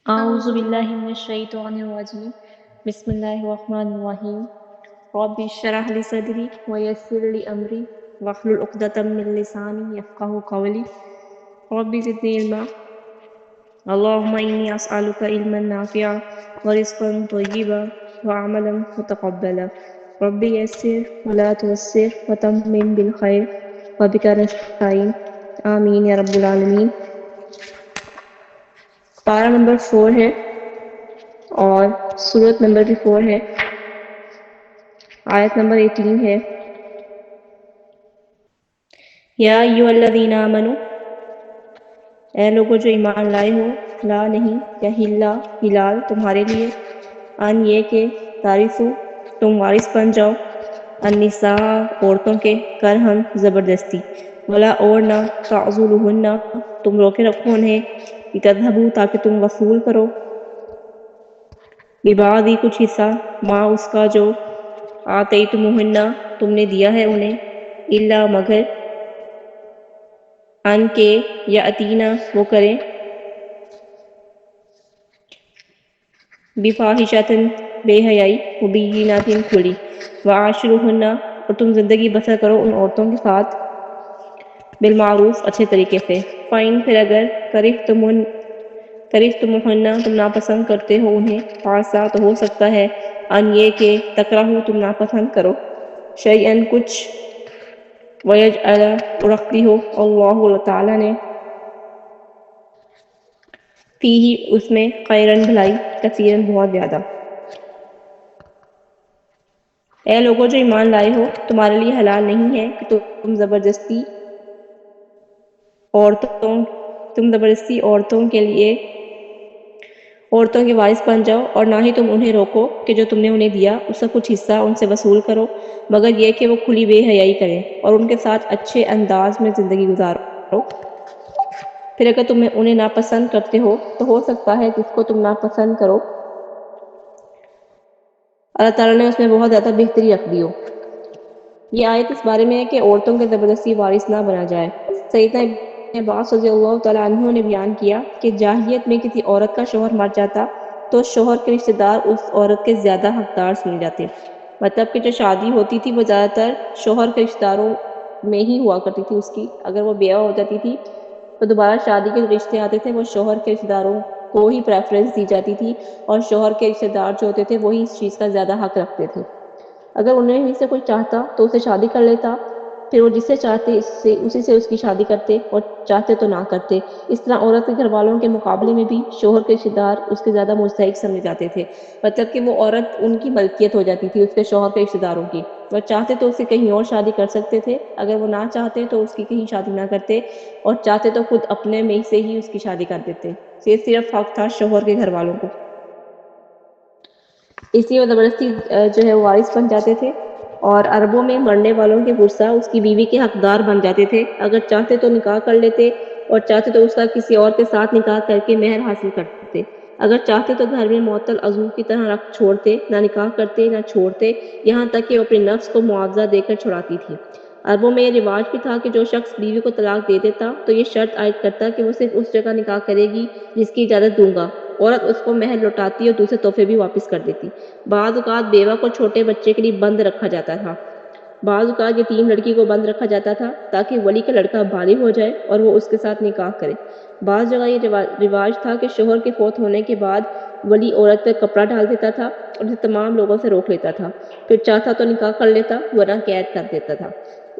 أعوذ بالله من الشيطان الرجيم بسم الله الرحمن الرحيم رب اشرح لي صدري ويسر لي أمري واحلل عقدة من لساني يفقهوا قولي رب زدني علما اللهم إني أسألك علما نافعا ورزقا طيبا وعملا متقبلا رب يسر ولا تعسر وتمم بالخير وبك نستعين آمين يا رب العالمين۔ پارہ نمبر 4 ہے اور سورت نمبر بھی 4 ہے، آیت نمبر 18 ہے۔ یا ایھا الذین آمنوا، اے لوگوں جو ایمان لائے ہو، لا نہیں یا ہلال تمہارے لیے، ان یہ کہ تارثوا تم وارث بن جاؤ، النساء عورتوں کے، کرہن زبردستی، ولا اور نہ تعضلوہن تم روکے رکھو انہیں، لتذہبوا تاکہ تم وصول کرو، ببعض کچھ حصہ، ما اس کا جو آتیتموہن تم نے دیا ہے انہیں، الا مگر ان کے یاتینا وہ کریں، بفاحشۃ بے حیائی، مبینۃ کھلی، وعاشروہن اور تم زندگی بسر کرو ان عورتوں کے ساتھ، بالمعروف اچھے طریقے سے، فَإِن پھر اگر کرہتموہن تم ناپسند کرتے ہو انہیں، فعسیٰ تو ہو سکتا ہے، ان یہ کہ تکرہوا تم ناپسند کرو، شیئا کچھ، ویجعل اور رکھ دی ہو اللہ تعالیٰ نے، فیہ اس میں، خیرن بھلائی، کثیرن بہت زیادہ۔ اے لوگوں جو ایمان لائے ہو، تمہارے لیے حلال نہیں ہے کہ تم زبردستی عورتوں کے وارث بن جاؤ، اور نہ ہی تم انہیں روکو کہ جو تم نے انہیں دیا اس کا کچھ حصہ ان سے وصول کرو، مگر یہ کہ وہ کھلی بے حیائی کریں اور ان کے ساتھ اچھے انداز میں زندگی گزارو۔ پھر اگر تم انہیں ناپسند کرتے ہو تو ہو سکتا ہے جس کو تم ناپسند کرو اللہ تعالیٰ نے اس میں بہت زیادہ بہتری رکھ دی ہو۔ یہ آیت اس بارے میں ہے کہ عورتوں کے زبردستی وارث نہ بنا جائے۔ سیدنا ابن عباس رضی اللہ تعالیٰ عنہ نے بیان کیا کہ جاہلیت میں کسی عورت کا شوہر مر جاتا تو شوہر کے رشتہ دار اس عورت کے زیادہ حقدار سمجھے جاتے، مطلب کہ جو شادی ہوتی تھی وہ زیادہ تر شوہر کے رشتہ داروں میں ہی ہوا کرتی تھی اس کی، اگر وہ بیوہ ہو جاتی تھی تو دوبارہ شادی کے رشتے آتے تھے وہ شوہر کے رشتہ داروں کو ہی پریفرنس دی جاتی تھی، اور شوہر کے رشتہ دار جو ہوتے تھے وہی اس چیز کا زیادہ حق رکھتے تھے۔ اگر انہیں ہی سے کوئی چاہتا تو اسے شادی کر لیتا، پھر وہ جس سے چاہتے اسی سے اس کی شادی کرتے، اور چاہتے تو نہ کرتے۔ اس طرح عورت کے گھر والوں کے مقابلے میں بھی شوہر کے رشتہ دار اس کے زیادہ مستحق سمجھے جاتے تھے، مطلب کہ وہ عورت ان کی ملکیت ہو جاتی تھی اس کے شوہر کے رشتہ داروں کی، وہ چاہتے تو اسے کہیں اور شادی کر سکتے تھے، اگر وہ نہ چاہتے تو اس کی کہیں شادی نہ کرتے، اور چاہتے تو خود اپنے میں سے ہی اس کی شادی کر دیتے۔ یہ صرف حق تھا شوہر کے گھر والوں کو، اس لیے وہ زبردستی جو ہے وارث بن جاتے تھے، اور عربوں میں مرنے والوں کے ورثاء اس کی بیوی کے حقدار بن جاتے تھے، اگر چاہتے تو نکاح کر لیتے اور چاہتے تو اس کا کسی اور کے ساتھ نکاح کر کے مہر حاصل کرتے، اگر چاہتے تو گھر میں معطل عضو کی طرح رکھ چھوڑتے، نہ نکاح کرتے نہ چھوڑتے، یہاں تک کہ وہ اپنے نفس کو معاوضہ دے کر چھڑاتی تھی۔ عربوں میں یہ رواج بھی تھا کہ جو شخص بیوی کو طلاق دے دیتا تو یہ شرط عائد کرتا کہ وہ صرف اس جگہ نکاح کرے گی جس کی اجازت دوں گا، عورت اس کو مہر لوٹاتی اور دوسرے تحفے بھی واپس کر دیتی۔ بعض اوقات بیوہ کو چھوٹے بچے کے لیے بند رکھا جاتا تھا، بعض اوقات یتیم لڑکی کو بند رکھا جاتا تھا تاکہ ولی کا لڑکا بالغ ہو جائے اور وہ اس کے ساتھ نکاح کرے۔ بعض جگہ یہ رواج تھا کہ شوہر کے فوت ہونے کے بعد ولی عورت پر کپڑا ڈال دیتا تھا اور اسے تمام لوگوں سے روک لیتا تھا، پھر چاہتا تو نکاح کر لیتا ورنہ قید کر دیتا تھا۔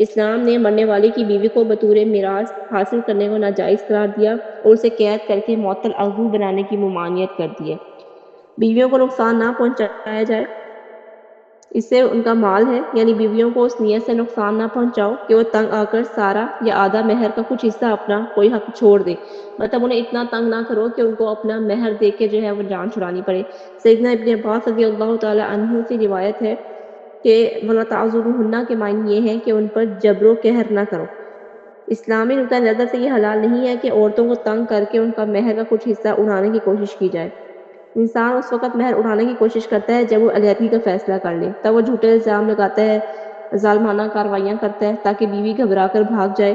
اسلام نے مرنے والے کی بیوی کو بطور میراث حاصل کرنے کو ناجائز قرار دیا اور اسے قید کر کے معطل عضو بنانے کی ممانعت کر دی ہے۔ بیویوں کو نقصان نہ پہنچایا جائے، اس سے ان کا مال ہے، یعنی بیویوں کو اس نیت سے نقصان نہ پہنچاؤ کہ وہ تنگ آ کر سارا یا آدھا مہر کا کچھ حصہ اپنا کوئی حق چھوڑ دے، مطلب انہیں اتنا تنگ نہ کرو کہ ان کو اپنا مہر دے کے جو ہے وہ جان چھڑانی پڑے۔ سیدنا ابن عباس رضی اللہ تعالیٰ عنہ سے روایت ہے کہ وَلَا تَعْضُلُوهُنَّ کے معنی یہ ہے کہ ان پر جبر و قہر نہ کرو۔ اسلامی نقطہ نظر سے یہ حلال نہیں ہے کہ عورتوں کو تنگ کر کے ان کا مہر کا کچھ حصہ اڑانے کی کوشش کی جائے۔ انسان اس وقت مہر اڑانے کی کوشش کرتا ہے جب وہ علیحدگی کا فیصلہ کر لے، تب وہ جھوٹے الزام لگاتا ہے، ظالمانہ کاروائیاں کرتا ہے تاکہ بیوی گھبرا کر بھاگ جائے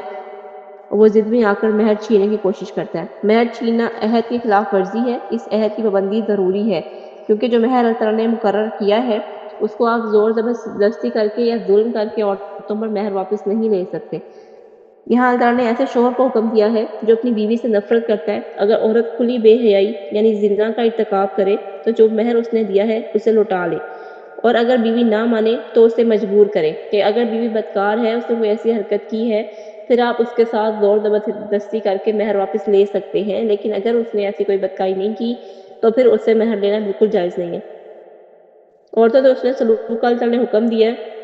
وہ ضد میں آ کر مہر چھیننے کی کوشش کرتا ہے۔ مہر چھیننا عہد کی خلاف ورزی ہے، اس عہد کی پابندی ضروری ہے، کیونکہ جو مہر اللہ تعالیٰ نے مقرر کیا ہے اس کو آپ زور زبردستی کر کے یا ظلم کر کے عورتوں پر مہر واپس نہیں لے سکتے۔ یہاں اللہ تعالیٰ نے ایسے شوہر کو حکم دیا ہے جو اپنی بیوی سے نفرت کرتا ہے، اگر عورت کھلی بے حیائی یعنی زنا کا ارتکاب کرے تو جو مہر اس نے دیا ہے اسے لوٹا لے، اور اگر بیوی نہ مانے تو اسے مجبور کرے کہ اگر بیوی بدکار ہے، اس نے کوئی ایسی حرکت کی ہے، پھر آپ اس کے ساتھ زور زبردستی کر کے مہر واپس لے سکتے ہیں، لیکن اگر اس نے ایسی کوئی بدکاری نہیں کی تو پھر اس سے مہر لینا بالکل جائز نہیں ہے۔ عورتوں تو اس نے سلوک کا اللہ تعالیٰ نے حکم دیا ہے،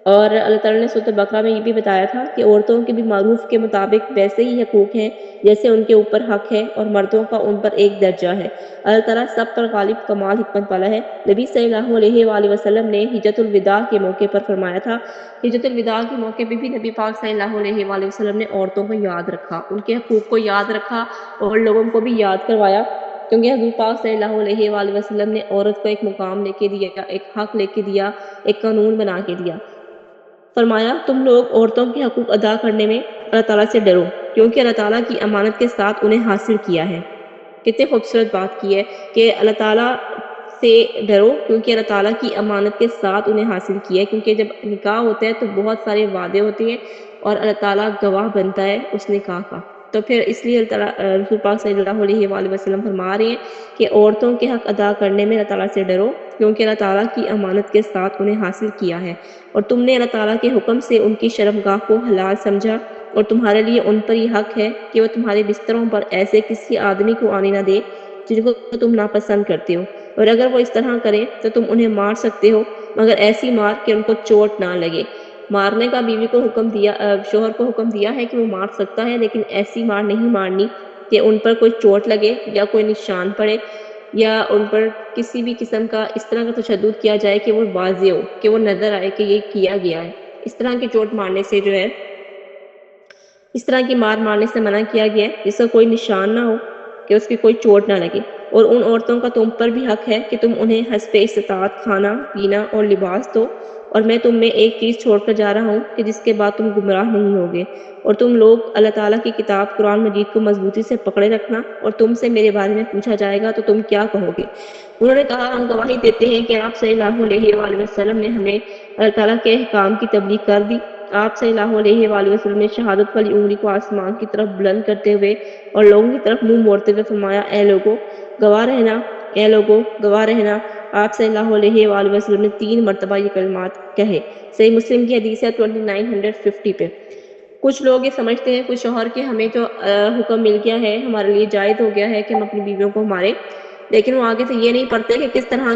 اور اللہ تعالیٰ نے سورۃ بقرہ میں یہ بھی بتایا تھا کہ عورتوں کے بھی معروف کے مطابق ویسے ہی حقوق ہیں جیسے ان کے اوپر حق ہے، اور مردوں کا ان پر ایک درجہ ہے۔ اللہ تعالیٰ سب پر غالب کمال حکمت والا ہے۔ نبی صلی اللہ علیہ وآلہ وسلم نے حجۃ الوداع کے موقع پر فرمایا تھا، حجۃ الوداع کے موقع پہ بھی نبی پاک صلی اللہ علیہ وآلہ وسلم نے عورتوں کو یاد رکھا، ان کے حقوق کو یاد رکھا اور لوگوں کو بھی یاد کروایا، کیونکہ حضور پاک صلی اللہ علیہ وآلہ وسلم نے عورت کو ایک مقام لے کے دیا، ایک حق لے کے دیا، ایک قانون بنا کے دیا۔ فرمایا تم لوگ عورتوں کے حقوق ادا کرنے میں اللہ تعالیٰ سے ڈرو، کیونکہ اللہ تعالیٰ کی امانت کے ساتھ انہیں حاصل کیا ہے۔ کتنی خوبصورت بات کی ہے کہ اللہ تعالیٰ سے ڈرو کیونکہ اللہ تعالیٰ کی امانت کے ساتھ انہیں حاصل کیا ہے، کیونکہ جب نکاح ہوتا ہے تو بہت سارے وعدے ہوتے ہیں اور اللہ تعالیٰ گواہ بنتا ہے اس نکاح کا، تو پھر اس لیے اللہ تعالیٰ رسول پاک صلی اللہ علیہ وآلہ وسلم فرما رہے ہیں کہ عورتوں کے حق ادا کرنے میں اللہ تعالیٰ سے ڈرو، کیونکہ اللہ تعالیٰ کی امانت کے ساتھ انہیں حاصل کیا ہے، اور تم نے اللہ تعالیٰ کے حکم سے ان کی شرمگاہ کو حلال سمجھا، اور تمہارے لیے ان پر یہ حق ہے کہ وہ تمہارے بستروں پر ایسے کسی آدمی کو آنے نہ دے جن کو تم ناپسند کرتے ہو، اور اگر وہ اس طرح کریں تو تم انہیں مار سکتے ہو، مگر ایسی مار کہ ان کو چوٹ نہ لگے۔ مارنے کا بیوی کو حکم دیا، شوہر کو حکم دیا ہے کہ وہ مار سکتا ہے، لیکن ایسی مار نہیں مارنی کہ ان پر کوئی چوٹ لگے یا کوئی نشان پڑے یا ان پر کسی بھی قسم کا اس طرح کا تشدد کیا جائے کہ وہ واضح ہو، کہ وہ نظر آئے کہ یہ کیا گیا ہے۔ اس طرح کی چوٹ مارنے سے جو ہے، اس طرح کی مار مارنے سے منع کیا گیا ہے جس کا کوئی نشان نہ ہو، کہ اس کی کوئی چوٹ نہ لگے۔ اور ان عورتوں کا تم پر بھی حق ہے کہ تم انہیں حسب استطاعت کھانا پینا اور لباس دو، اور میں تم میں ایک چیز چھوڑ کر جا رہا ہوں کہ جس کے بعد تم گمراہ نہیں ہوگے، اور تم لوگ اللہ تعالیٰ کی کتاب قرآن مجید کو مضبوطی سے پکڑے رکھنا، اور تم سے میرے بارے میں پوچھا جائے گا تو تم کیا کہو گے؟ انہوں نے کہا ہم گواہی دیتے ہیں کہ آپ صلی اللہ علیہ وآلہ وسلم نے ہمیں اللہ تعالیٰ کے احکام کی تبلیغ کر دی۔ آپ صلی اللہ علیہ وآلہ وسلم نے شہادت والی انگلی کو آسمان کی طرف بلند کرتے ہوئے اور لوگوں کی طرف منہ موڑتے ہوئے فرمایا اے لوگو گواہ رہنا، اے لوگو گواہ رہنا۔ آپ صلی اللہ علیہ وآلہ وسلم نے 3 مرتبہ یہ کلمات کہے۔ صحیح مسلم کی حدیث ہے 2950 پہ۔ کچھ لوگ یہ سمجھتے ہیں کچھ شوہر کے ہمیں جو حکم مل گیا ہے ہمارے لیے جائز ہو گیا ہے کہ ہم اپنی بیویوں کو ماریں، لیکن وہ آگے سے یہ نہیں پڑھتے کہ کس طرح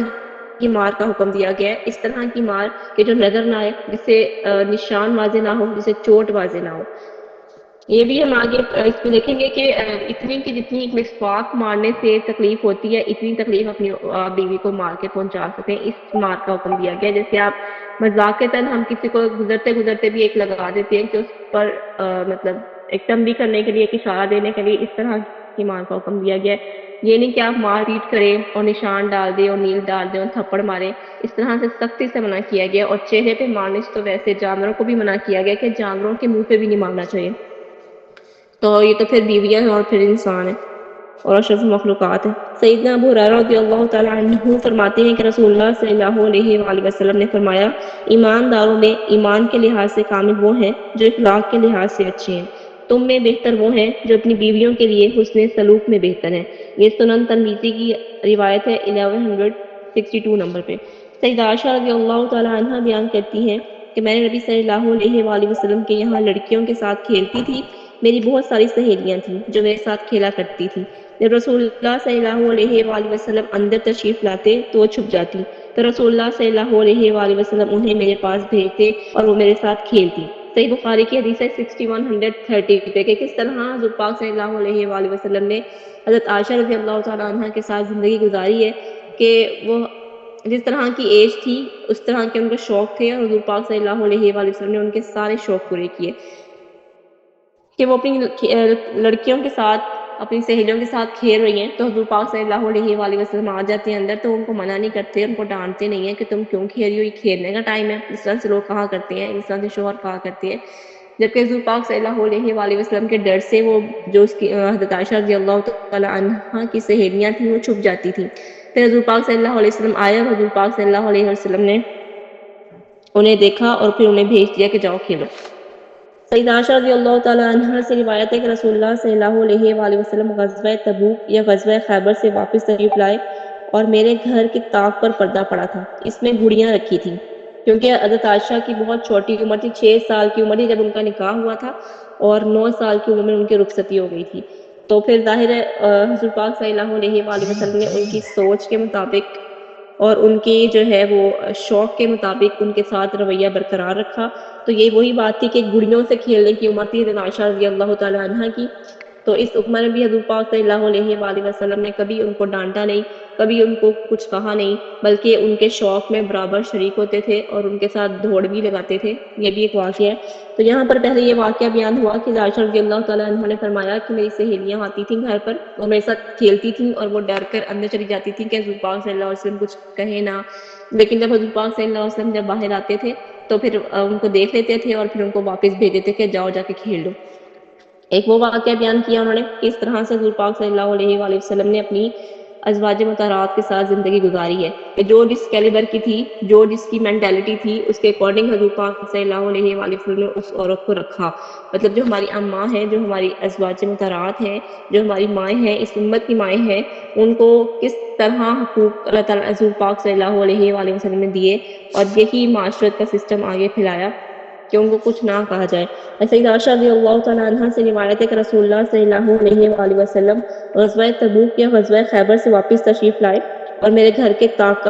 کی مار کا حکم دیا گیا ہے۔ اس طرح کی مار کہ جو نظر نہ آئے، جس سے نشان واضح نہ ہو، جس سے چوٹ واضح نہ ہو۔ یہ بھی ہم آگے اس میں دیکھیں گے کہ اتنی کی جتنی ایک مسواک مارنے سے تکلیف ہوتی ہے اتنی تکلیف اپنی بیوی کو مار کے پہنچا سکتے ہیں، اس مار کا حکم دیا گیا ہے۔ جیسے آپ مذاق کے تن ہم کسی کو گزرتے گزرتے بھی ایک لگا دیتے ہیں کہ اس پر مطلب ایک تنبیہ کرنے کے لیے، ایک اشارہ دینے کے لیے، اس طرح کی مار کا حکم دیا گیا ہے۔ یہ نہیں کہ آپ مار پیٹ کریں اور نشان ڈال دیں اور نیل ڈال دیں اور تھپڑ ماریں، اس طرح سے سختی سے منع کیا گیا، اور چہرے پہ مارنے سے تو ویسے جانوروں کو بھی منع کیا گیا کہ جانوروں کے منہ پہ بھی نہیں مارنا چاہیے، تو یہ تو پھر بیویاں ہیں اور پھر انسان ہے اور اشرف مخلوقات ہے۔ سیدنا ابو ہریرہ رضی اللہ تعالیٰ عنہ فرماتے ہیں کہ رسول اللہ صلی اللہ علیہ وآلہ وسلم نے فرمایا ایمانداروں میں ایمان کے لحاظ سے کامل وہ ہیں جو اخلاق کے لحاظ سے اچھے ہیں، تم میں بہتر وہ ہیں جو اپنی بیویوں کے لیے حسن سلوک میں بہتر ہیں۔ یہ سنن ترمذی کی روایت ہے 1162 نمبر پہ۔ سیدہ عائشہ رضی اللہ تعالیٰ عنہ بیان کرتی ہیں کہ میں نے نبی صلی اللہ علیہ وآلہ وسلم کے یہاں لڑکیوں کے ساتھ کھیلتی تھی، میری بہت ساری سہیلیاں تھیں جو میرے ساتھ کھیلا کرتی تھی، جب رسول اللہ صلی اللہ علیہ وآلہ وسلم اندر تشریف لاتے تو وہ چھپ جاتی، تو رسول اللہ صلی اللہ علیہ وآلہ وسلم انہیں میرے پاس بھیجتے اور وہ میرے ساتھ کھیلتی۔ صحیح بخاری کی حدیث ہے 6130 پہ کہ کس طرح حضور پاک صلی اللہ علیہ وآلہ وسلم نے حضرت عائشہ رضی اللہ تعالیٰ عنہ کے ساتھ زندگی گزاری ہے، کہ وہ جس طرح کی ایج تھی اس طرح کے ان کے شوق تھے، اور حضور پاک صلی اللہ علیہ وآلہ وسلم نے ان کے سارے شوق پورے کیے، کہ وہ اپنی لڑکیوں کے ساتھ اپنی سہیلیوں کے ساتھ کھیل رہی ہیں تو حضور پاک صلی اللہ علیہ وآلہ وسلم آ جاتے ہیں اندر، تو ان کو منع نہیں کرتے، ان کو ڈانٹتے نہیں ہیں کہ تم کیوں کھیل رہی ہو، یہ کھیلنے کا ٹائم ہے، اس طرح سے لوگ کہا کرتے ہیں، اس طرح سے شوہر کہا کرتے ہیں، جبکہ حضور پاک صلی اللہ علیہ وآلہ وسلم کے ڈر سے وہ جو اس کی حضرت عائشہ رضی اللہ تعالی عنہا کی سہیلیاں تھیں وہ چھپ جاتی تھیں. پھر حضور پاک صلی اللہ علیہ وسلم آئے اور حضور پاک صلی اللہ علیہ وسلم نے انہیں دیکھا اور پھر انہیں بھیج دیا کہ جاؤ کھیلو. سیدہ عائشہ رضی اللہ تعالی عنہا سے روایت ہے کہ رسول اللہ صلی اللہ علیہ وآلہ وسلم غزوہ تبوک یا غزوہ خیبر سے واپس تشریف لائے اور میرے گھر کی طاق پر پردہ پڑا تھا. اس میں گڑیاں رکھی تھیں کیونکہ حضرت عائشہ کی بہت چھوٹی عمر تھی، 6 سال کی عمر تھی جب ان کا نکاح ہوا تھا اور 9 سال کی عمر میں ان کی رخصتی ہو گئی تھی. تو پھر ظاہر ہے حضور پاک صلی اللہ علیہ وآلہ وسلم نے ان کی سوچ کے مطابق اور ان کی جو ہے وہ شوق کے مطابق ان کے ساتھ رویہ برقرار رکھا. تو یہ وہی بات تھی کہ گڑیوں سے کھیلنے کی عمر تھی حضرت عائشہ رضی اللہ تعالی عنہا کی. تو اس عمر میں بھی حضور پاک صلی اللہ علیہ وآلہ وسلم نے کبھی ان کو ڈانٹا نہیں، کبھی ان کو کچھ کہا نہیں، بلکہ ان کے شوق میں برابر شریک ہوتے تھے اور ان کے ساتھ دوڑ بھی لگاتے تھے. یہ بھی ایک واقعہ ہے. تو یہاں پر پہلے یہ واقعہ بیان ہوا کہ عائشہ رضی اللہ تعالیٰ عنہ نے فرمایا کہ میری سہیلیاں آتی تھیں گھر پر اور میرے ساتھ کھیلتی تھیں اور وہ ڈر کر اندر چلی جاتی تھیں کہ حضور پاک صلی اللہ علیہ وسلم کچھ کہے نہ. لیکن جب حضور پاک صلی اللہ علیہ وسلم جب باہر آتے تھے تو پھر ان کو دیکھ لیتے تھے اور پھر ان کو واپس بھیج دیتے کہ جاؤ جا کے کھیل لو. ایک وہ واقعہ بیان کیا انہوں نے کس طرح سے حضور پاک صلی اللہ علیہ وآلہ وسلم نے اپنی ازواج مطہرات کے ساتھ زندگی گزاری ہے کہ جو جس کیلیبر کی تھی، جو جس کی مینٹیلٹی تھی، اس کے اکارڈنگ حضور پاک صلی اللہ علیہ وآلہ وسلم نے اس عورت کو رکھا. مطلب جو ہماری اماں ہیں، جو ہماری ازواج مطہرات ہیں، جو ہماری مائیں ہیں، اس امت کی مائیں ہیں، ان کو کس طرح حقوق اللہ تعالیٰ حضور پاک صلی اللہ علیہ وآلہ وسلم نے دیے اور یہی معاشرت کا سسٹم آگے پھیلایا کہ ان کو کچھ نہ کہا جائے. سیدہ عائشہ رضی اللہ تعالیٰ عنہ سے روایت ہے کہ رسول اللہ صلی اللہ علیہ وآلہ وسلم غزوہ تبوک یا غزوہ خیبر سے واپس تشریف لائے اور میرے گھر کے طاق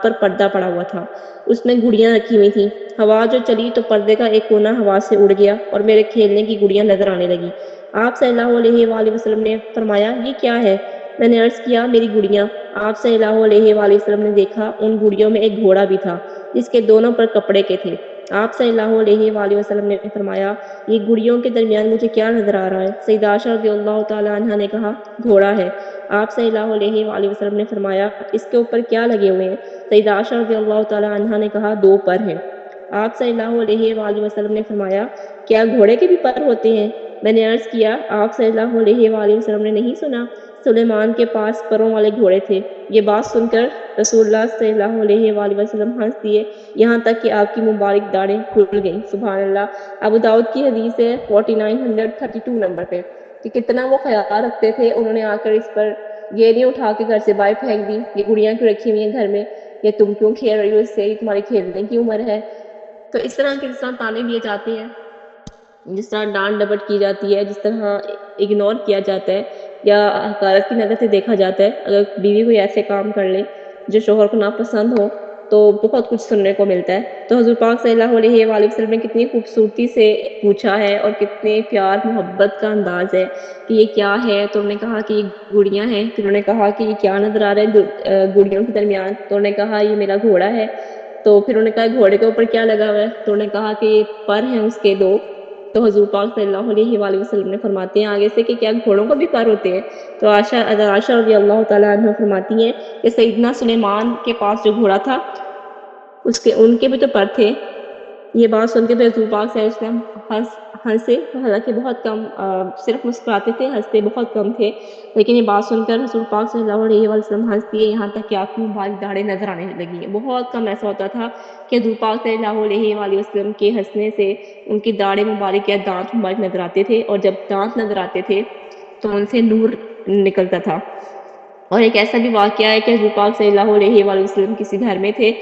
پر پردہ پڑا ہوا تھا. اس میں گڑیاں رکھی ہوئی تھیں. ہوا جو چلی تو پردے کا ایک کونا ہوا سے اڑ گیا اور میرے کھیلنے کی گڑیاں نظر آنے لگی. آپ صلی اللہ علیہ وآلہ وسلم نے فرمایا یہ کیا ہے؟ میں نے عرض کیا میری گڑیاں. آپ صلی اللہ علیہ وآلہ وسلم نے دیکھا ان گڑیوں میں ایک گھوڑا بھی تھا جس کے دونوں پر کپڑے کے تھے. آپ صلی اللہ علیہ وآلہ وسلم نے فرمایا یہ گڑیوں کے درمیان مجھے کیا نظر آ رہا ہے؟ سیدہ عائشہ رضی اللہ تعالیٰ عنہ نے کہا گھوڑا ہے. آپ صلی اللہ علیہ وآلہ وسلم نے فرمایا اس کے اوپر کیا لگے ہوئے ہیں؟ سیدہ عائشہ رضی اللہ تعالیٰ عنہ نے کہا 2 پر ہیں. آپ صلی اللہ علیہ وآلہ وسلم نے فرمایا کیا گھوڑے کے بھی پر ہوتے ہیں؟ میں نے عرض کیا آپ صلی اللہ علیہ وآلہ وسلم نے نہیں سنا سلیمان کے پاس پروں والے گھوڑے تھے. یہ بات سن کر رسول اللہ صلی اللہ علیہ وآلہ وسلم ہنس دیے یہاں تک کہ آپ کی مبارک داڑھیں کھل گئیں. سبحان اللہ. ابو داؤد کی حدیث ہے 4932 نمبر پہ کہ کتنا وہ خیال رکھتے تھے. انہوں نے آ کر اس پر یہ نہیں اٹھا کے گھر سے باہر پھینک دی یہ گڑیاں کیوں رکھی ہوئی ہیں گھر میں، یہ تم کیوں کھیل رہی ہو اس سے، یہ تمہاری کھیلنے کی عمر ہے. تو اس طرح کے جس طرح تانے دیے جاتے ہیں، جس طرح ڈانٹ ڈپٹ کی جاتی ہے، جس طرح اگنور کیا جاتا ہے یا حقارت کی نظر سے دیکھا جاتا ہے، اگر بیوی کوئی ایسے کام کر لے جو شوہر کو ناپسند ہو تو بہت کچھ سننے کو ملتا ہے. تو حضور پاک صلی اللہ علیہ وآلہ وسلم نے کتنی خوبصورتی سے پوچھا ہے اور کتنے پیار محبت کا انداز ہے کہ یہ کیا ہے. تو انہوں نے کہا کہ یہ گڑیاں ہیں. پھر انہوں نے کہا کہ یہ کیا نظر آ رہا ہے گڑیوں کے درمیان؟ تو انہوں نے کہا یہ میرا گھوڑا ہے. تو پھر انہوں نے کہا گھوڑے کے اوپر کیا لگا ہوا ہے؟ تو انہوں نے کہا کہ یہ پر ہیں اس کے 2. تو حضور پاک صلی اللہ علیہ وآلہ وسلم نے فرماتے ہیں آگے سے کہ کیا گھوڑوں کو بھی پر ہوتے ہیں؟ تو عائشہ رضی اللہ تعالیٰ عنہ فرماتی ہیں کہ سیدنا سلیمان کے پاس جو گھوڑا تھا ان کے بھی تو پر تھے. یہ بات سن کے پھر حضور پاک صلی اللہ علیہ وسلم ہنسے، حالانکہ بہت کم صرف مسکراتے تھے، ہنستے بہت کم تھے. لیکن یہ بات سن کر حضور پاک صلی اللہ علیہ وسلم ہنس دیے یہاں تک کہ آپ کی مبارک داڑھیں نظر آنے لگی. بہت کم ایسا ہوتا تھا کہ حضور پاک صلی اللہ علیہ وآلہ وسلم کے ہنسنے سے ان کی داڑھیں مبارک یا دانت مبارک نظر آتے تھے، اور جب دانت نظر آتے تھے تو ان سے نور نکلتا تھا. اور ایک ایسا بھی واقعہ ہے کہ حضور پاک صلی اللہ علیہ وآلہ وسلم کسی گھر میں تھے،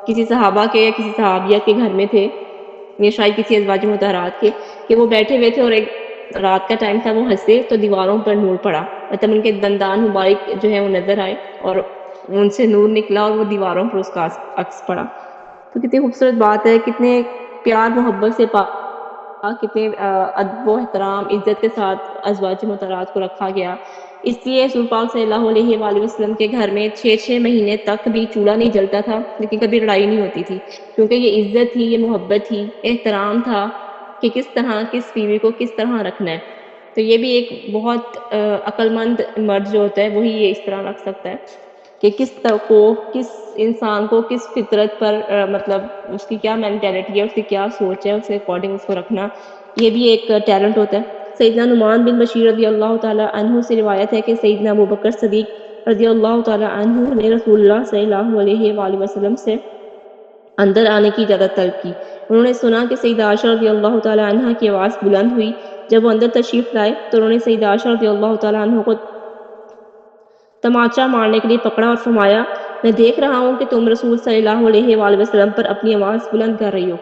کسی صحابہ کے یا کسی صحابیہ کے گھر میں تھے، یا شاید کسی ازواج مطہرات کے، کہ وہ بیٹھے ہوئے تھے اور ایک رات کا ٹائم تھا، وہ ہنسے تو دیواروں پر نور پڑا، مطلب ان کے دندان مبارک جو ہے وہ نظر آئے اور ان سے نور نکلا اور وہ دیواروں پر اس کا عکس پڑا. تو کتنی خوبصورت بات ہے، کتنے پیار محبت سے کتنے ادب و احترام عزت کے ساتھ ازواج مطہرات کو رکھا گیا. اس لیے رسول پاک صلی اللہ علیہ وآلہ وسلم کے گھر میں 6 مہینے تک بھی چولہا نہیں جلتا تھا، لیکن کبھی لڑائی نہیں ہوتی تھی، کیونکہ یہ عزت تھی، یہ محبت تھی، احترام تھا کہ کس طرح کس بیوی کو کس طرح رکھنا ہے. تو یہ بھی ایک بہت عقل مند مرد جو ہوتا ہے وہی یہ اس طرح رکھ سکتا ہے. کہ کس انسان کو کس فطرت پر مطلب اس کی کیا مینٹیلٹی ہے، اس کی کیا سوچ ہے، اس کے اکارڈنگ اس کو رکھنا، یہ بھی ایک ٹیلنٹ ہوتا ہے۔ سیدنا نعمان بن بشیر رضی اللہ تعالیٰ عنہ سے روایت ہے کہ سیدنا ابوبکر صدیق رضی اللہ تعالیٰ عنہ نے رسول اللہ صلی اللہ علیہ وآلہ وسلم سے اندر آنے کی اجازت طلب کی۔ انہوں نے سنا کہ سیدہ عائشہ رضی اللہ تعالیٰ عنہ کی آواز بلند ہوئی۔ جب وہ اندر تشریف لائے تو انہوں نے سیدہ عائشہ رضی اللہ تعالیٰ عنہ کو تماچا مارنے کے لیے پکڑا اور فرمایا، میں دیکھ رہا ہوں کہ تم رسول صلی اللہ علیہ وآلہ وسلم پر اپنی آواز بلند کر رہی ہو۔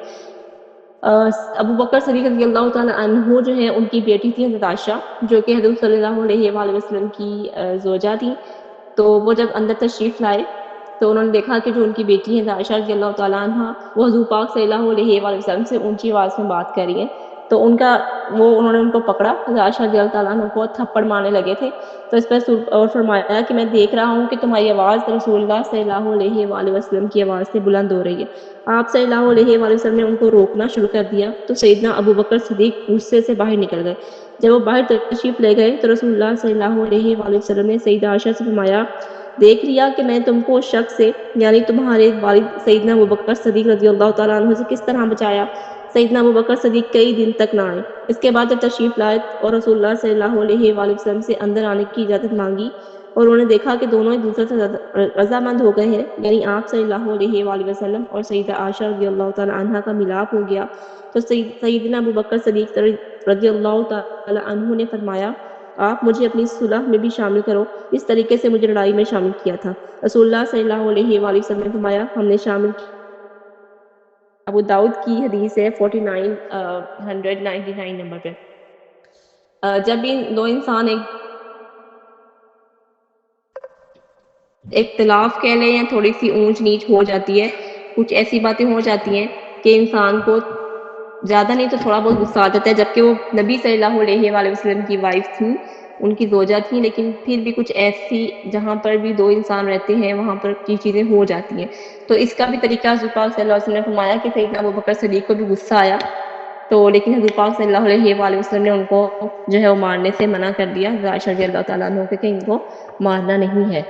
ابو بکر صدیق رضی اللہ تعالیٰ عنہ جو ہے ان کی بیٹی تھی حضرت عائشہ، جو کہ حضور صلی اللہ علیہ وآلہ وسلم کی زوجہ تھی۔ تو وہ جب اندر تشریف لائے تو انہوں نے دیکھا کہ جو ان کی بیٹی ہے عائشہ رضی اللہ تعالیٰ عنہ، وہ حضور پاک صلی اللہ علیہ وآلہ وسلم سے اونچی آواز میں بات کر رہی ہے۔ تو انہوں نے ان کو پکڑا، عائشہ رضی اللہ تعالیٰ عنہ کو تھپڑ مارنے لگے تھے۔ تو اس پر اور فرمایا کہ میں دیکھ رہا ہوں کہ تمہاری آواز رسول اللہ صلی اللہ علیہ وآلہ وسلم کی آواز سے بلند ہو رہی ہے۔ آپ صلی اللہ علیہ وآلہ وسلم نے ان کو روکنا شروع کر دیا تو سیدنا ابو بکر صدیق غصے سے باہر نکل گئے۔ جب وہ باہر تشریف لے گئے تو رسول اللہ صلی اللہ علیہ وآلہ وسلم نے سیدہ عائشہ سے فرمایا، دیکھ لیا کہ میں تم کو اس شخص سے یعنی تمہارے والد سیدنا ابوبکر صدیق رضی اللہ تعالیٰ عنہ سے کس طرح بچایا۔ سیدنا ابوبکر صدیق کئی دن تک نہ آئے۔ اس کے بعد جب تشریف لائے اور رسول اللہ صلی اللہ علیہ وآلہ وسلم سے اندر آنے کی اجازت مانگی اور انہوں نے دیکھا کہ دونوں ایک دوسرے سے رضامند ہو گئے ہیں، یعنی آپ صلی اللہ علیہ وآلہ وسلم اور سیدہ عائشہ رضی اللہ تعالیٰ عنہ کا ملاپ ہو گیا، تو سیدنا ابوبکر صدیق رضی اللہ تعالیٰ عنہ نے فرمایا، آپ مجھے اپنی صلح میں بھی شامل کرو، اس طریقے سے مجھے لڑائی میں شامل کیا تھا۔ رسول اللہ صلی اللہ علیہ وآلہ وسلم نے فرمایا، ہم نے شامل کیا۔ ابو داؤد کی حدیث ہے 4999 نمبر پہ۔ جب بھی دو انسان اختلاف کہہ لیں یا تھوڑی سی اونچ نیچ ہو جاتی ہے، کچھ ایسی باتیں ہو جاتی ہیں کہ انسان کو زیادہ نہیں تو تھوڑا بہت غصہ آ جاتا ہے، جبکہ وہ نبی صلی اللہ علیہ وآلہ وسلم کی وائف تھیں، ان کی زوجہ تھیں، لیکن پھر بھی کچھ ایسی جہاں پر بھی دو انسان رہتے ہیں وہاں پر کی چیزیں ہو جاتی ہیں۔ تو اس کا بھی طریقہ حضور پاک صلی اللہ علیہ وسلم نے فرمایا کہ سیدنا ابوبکر صدیق کو بھی غصہ آیا، تو لیکن حضور پاک صلی اللہ علیہ وآلہ وسلم نے ان کو جو ہے وہ مارنے سے منع کر دیا، عائشہ رضی اللہ تعالیٰ عنہ کہ ان کو مارنا نہیں ہے۔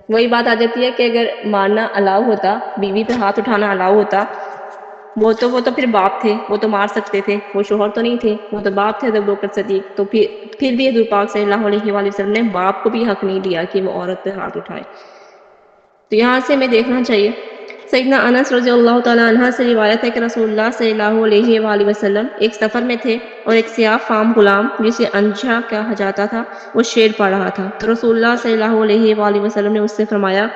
وہی بات آ جاتی ہے کہ اگر مارنا الاؤ ہوتا، بیوی پہ ہاتھ اٹھانا الاؤ ہوتا، وہ تو پھر باپ تھے، وہ تو مار سکتے تھے، وہ شوہر تو نہیں تھے، وہ تو باپ تھے حضرت ابوبکر صدیق، تو پھر بھی حضور پاک صلی اللہ علیہ وآلہ وسلم نے باپ کو بھی حق نہیں دیا کہ وہ عورت پہ ہاتھ اٹھائے۔ تو یہاں سے ہمیں دیکھنا چاہیے۔ سیدنا انس رضی اللہ تعالیٰ عنہ سے روایت ہے کہ رسول اللہ صلی اللہ علیہ وآلہ وسلم ایک سفر میں تھے اور ایک سیاہ فام غلام جسے انشا کہا جاتا تھا وہ شعر پڑھ رہا تھا، تو رسول اللہ صلی اللہ علیہ وآلہ وسلم نے اس سے فرمایا،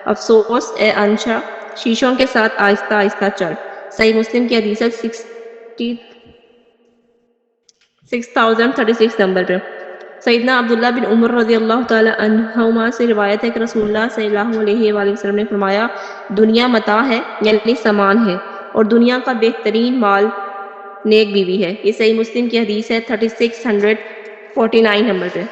افسوس اے انشا، شیشوں کے ساتھ آہستہ آہستہ چل۔ صحیح مسلم کی حدیث 6036 نمبر پہ۔ سیدنا عبداللہ بن عمر رضی اللہ تعالی عنہما سے روایت ہے کہ رسول اللہ صلی اللہ علیہ وآلہ وسلم نے فرمایا، دنیا متاع ہے یعنی سامان ہے، اور دنیا کا بہترین مال نیک بیوی ہے۔ یہ صحیح مسلم کی حدیث ہے 3649 نمبر پہ۔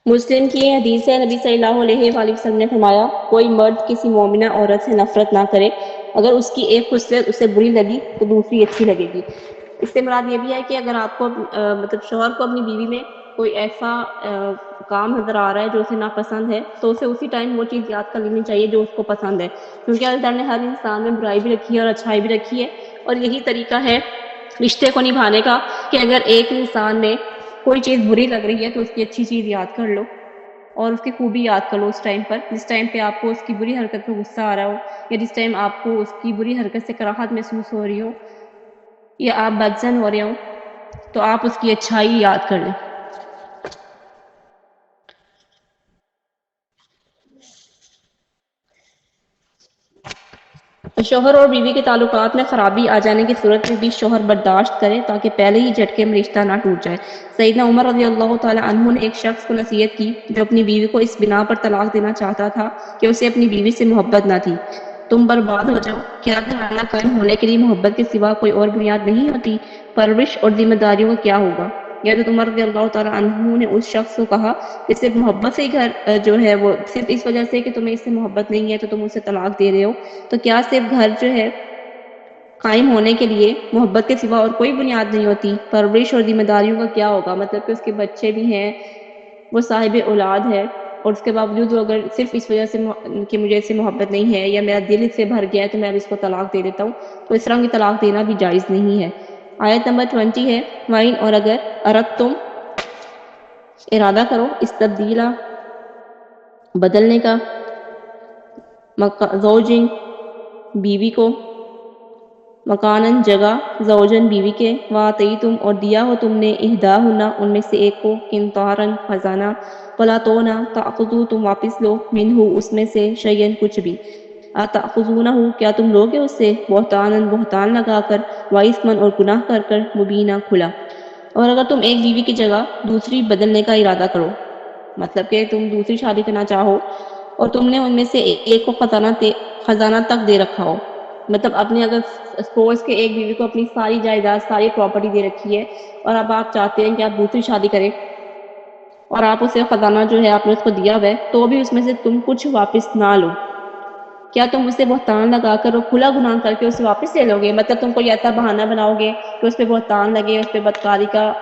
مسلم کی حدیث ہے، نبی صلی اللہ علیہ وآلہ وسلم نے فرمایا، کوئی مرد کسی مومنہ عورت سے نفرت نہ کرے، اگر اس کی ایک خصلت اسے بری لگی تو دوسری اچھی لگے گی۔ اس سے مراد یہ بھی ہے کہ اگر آپ کو مطلب شوہر کو اپنی بیوی میں کوئی ایسا کام نظر آ رہا ہے جو اسے ناپسند ہے، تو اسے اسی ٹائم وہ چیز یاد کر لینی چاہیے جو اس کو پسند ہے، کیونکہ اللہ تعالیٰ نے ہر انسان میں برائی بھی رکھی ہے اور اچھائی بھی رکھی ہے، اور یہی طریقہ ہے رشتے کو نبھانے کا کہ اگر ایک انسان میں کوئی چیز بری لگ رہی ہے تو اس کی اچھی چیز یاد کر لو اور اس کی خوبی یاد کر لو اس ٹائم پر، جس ٹائم پہ آپ کو اس کی بری حرکت پہ غصہ آ رہا ہو، یا جس ٹائم آپ کو اس کی بری حرکت سے کراہت محسوس ہو رہی ہو، یا آپ بدظن ہو رہے ہوں، تو آپ اس کی اچھائی یاد کر لیں۔ شوہر اور بیوی کے تعلقات میں خرابی آ جانے کی صورت میں بھی شوہر برداشت کرے تاکہ پہلے ہی جھٹکے میں رشتہ نہ ٹوٹ جائے۔ سیدنا عمر رضی اللہ تعالیٰ عنہ نے ایک شخص کو نصیحت کی جو اپنی بیوی کو اس بنا پر طلاق دینا چاہتا تھا کہ اسے اپنی بیوی سے محبت نہ تھی، تم برباد ہو جاؤ۔ کیا گھرانہ قائم ہونے کے لیے محبت کے سوا کوئی اور بنیاد نہیں ہوتی؟ پرورش اور ذمہ داریوں کا کیا ہوگا؟ یا تو عمر رضی اللہ تعالیٰ عنہ نے اس شخص کو کہا کہ صرف محبت سے ہی گھر جو ہے وہ صرف اس وجہ سے کہ تمہیں اس سے محبت نہیں ہے تو تم اسے طلاق دے رہے ہو، تو کیا صرف گھر جو ہے قائم ہونے کے لیے محبت کے سوا اور کوئی بنیاد نہیں ہوتی؟ پرورش اور ذمہ داریوں کا کیا ہوگا؟ مطلب کہ اس کے بچے بھی ہیں، وہ صاحب اولاد ہے، اور اس کے باوجود وہ اگر صرف اس وجہ سے کہ مجھے اس سے محبت نہیں ہے یا میرا دل اس سے بھر گیا ہے تو میں اب اس کو طلاق دے دیتا ہوں، تو اس طرح کی طلاق دینا بھی جائز نہیں ہے۔ آیت نمبر 20 ہے وَإِنْ اور اگر تم ارادہ کرو استبدیلا بدلنے کا زوجن بیوی کو مکانن جگہ زوجن بیوی کے واتیتم اور دیا ہو تم نے احداہن ان میں سے ایک کو قنطارن خزانہ فلا تو نہ تأخذو تم واپس لو منہ اس میں سے شیئن کچھ بھی اتأخذونہ کیا تم لوگے اس سے بہتانن بہتان لگا کر واسمن اور گناہ کر مبینہ کھلا۔ اور اگر تم ایک بیوی کی جگہ دوسری بدلنے کا ارادہ کرو، مطلب کہ تم دوسری شادی کرنا چاہو اور تم نے ان میں سے ایک کو خزانہ تک دے رکھا ہو، مطلب اپنے اگر سپوز کے ایک بیوی کو اپنی ساری جائیداد ساری پراپرٹی دے رکھی ہے اور اب آپ چاہتے ہیں کہ آپ دوسری شادی کریں اور آپ اسے خزانہ جو ہے آپ نے اس کو دیا ہوا ہے تو بھی اس میں سے تم کچھ واپس نہ لو، کیا تم اسے بہتان لگا کر اور کھلا گناہ کر کے اسے واپس لے لو گے؟ مطلب تم کوئی ایسا بہانہ بناؤ گے کہ اس پہ بہتان لگے، اس پہ بدکاری کا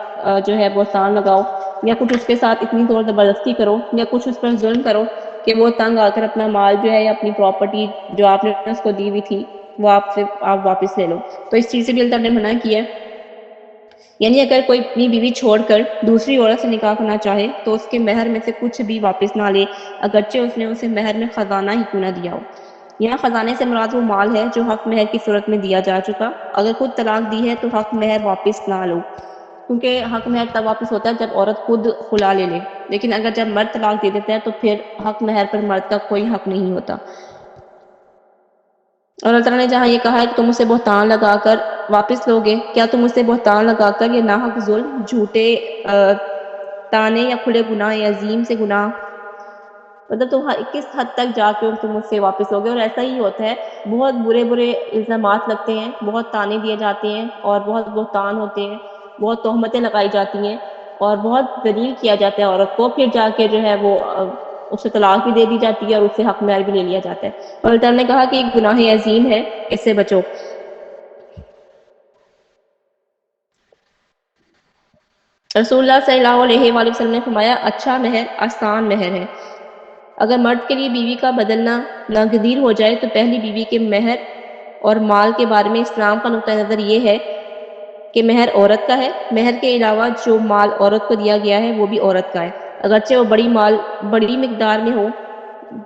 جو ہے بہتان لگاؤ، یا کچھ اس کے ساتھ اتنی زور زبردستی کرو یا کچھ اس پر ظلم کرو کہ وہ تنگ آ کر اپنا مال جو ہے یا اپنی پراپرٹی جو آپ نے اس کو دی ہوئی تھی وہ آپ واپس لے لو، تو اس چیز سے بھی اللہ تعالیٰ نے منع کیا ہے۔ یعنی اگر کوئی اپنی بیوی چھوڑ کر دوسری عورت سے نکاح کرنا چاہے تو اس کے مہر میں سے کچھ بھی واپس نہ لے، اگرچہ اس نے اسے مہر میں خزانہ ہی کیوں نہ دیا ہو۔ یہاں خزانے سے مراد وہ مال ہے جو حق مہر کی صورت میں دیا جا چکا، اگر خود طلاق دی ہے تو حق مہر واپس نہ لو، کیونکہ حق مہر تب واپس ہوتا ہے جب عورت خود خلا لے لیکن اگر جب مرد طلاق دے دیتا ہے تو پھر حق مہر پر مرد کا کوئی حق نہیں ہوتا۔ اور اللہ تعالیٰ نے جہاں یہ کہا ہے کہ تم اسے بہتان لگا کر واپس لوگے، کیا تم اسے بہتان لگا کر یہ ناحق ظلم، جھوٹے تانے یا کھلے گناہ یا عظیم سے گناہ، مطلب تم کس حد تک جا کے تم اس سے واپس ہوگے؟ اور ایسا ہی ہوتا ہے، بہت برے برے الزامات لگتے ہیں، بہت تانے دیے جاتے ہیں اور بہت بہتان ہوتے ہیں، بہت تہمتیں لگائی جاتی ہیں اور بہت ذلیل کیا جاتا ہے عورت کو، پھر جا کے جو ہے وہ اسے طلاق بھی دے دی جاتی ہے اور اس سے حق مہر بھی لے لیا جاتا ہے۔ اور اللہ تعالیٰ نے کہا کہ ایک گناہ عظیم ہے، اس سے بچو۔ رسول اللہ صلی اللہ علیہ وآلہ وسلم نے فرمایا اچھا مہر آسان مہر ہے۔ اگر مرد کے لیے بیوی کا بدلنا ناگزیر ہو جائے تو پہلی بیوی کے مہر اور مال کے بارے میں اسلام کا نقطہ نظر یہ ہے کہ مہر عورت کا ہے، مہر کے علاوہ جو مال عورت کو دیا گیا ہے وہ بھی عورت کا ہے، اگرچہ وہ بڑی مقدار میں ہو،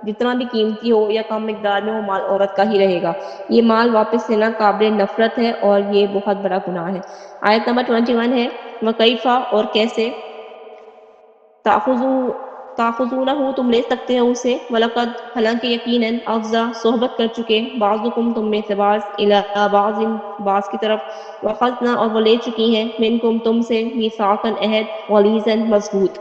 جتنا بھی قیمتی ہو یا کم مقدار میں، وہ مال عورت کا ہی رہے گا۔ یہ مال واپس لینا قابل نفرت ہے اور یہ بہت بڑا گناہ ہے۔ آیت نمبر 21 ہے وَكَيْفَ اور کیسے تاخذونہ تم لے سکتے ہو اسے، وَلَقَدْ حالانکہ یقیناً افضا صحبت کر چکے بعضکم تم میں سے بعض الی بعض بعض کی طرف، وَأَخَذْنَا اور وہ لے چکی ہیں منکم تم سے میثاقاً عہد غلیظاً مضبوط۔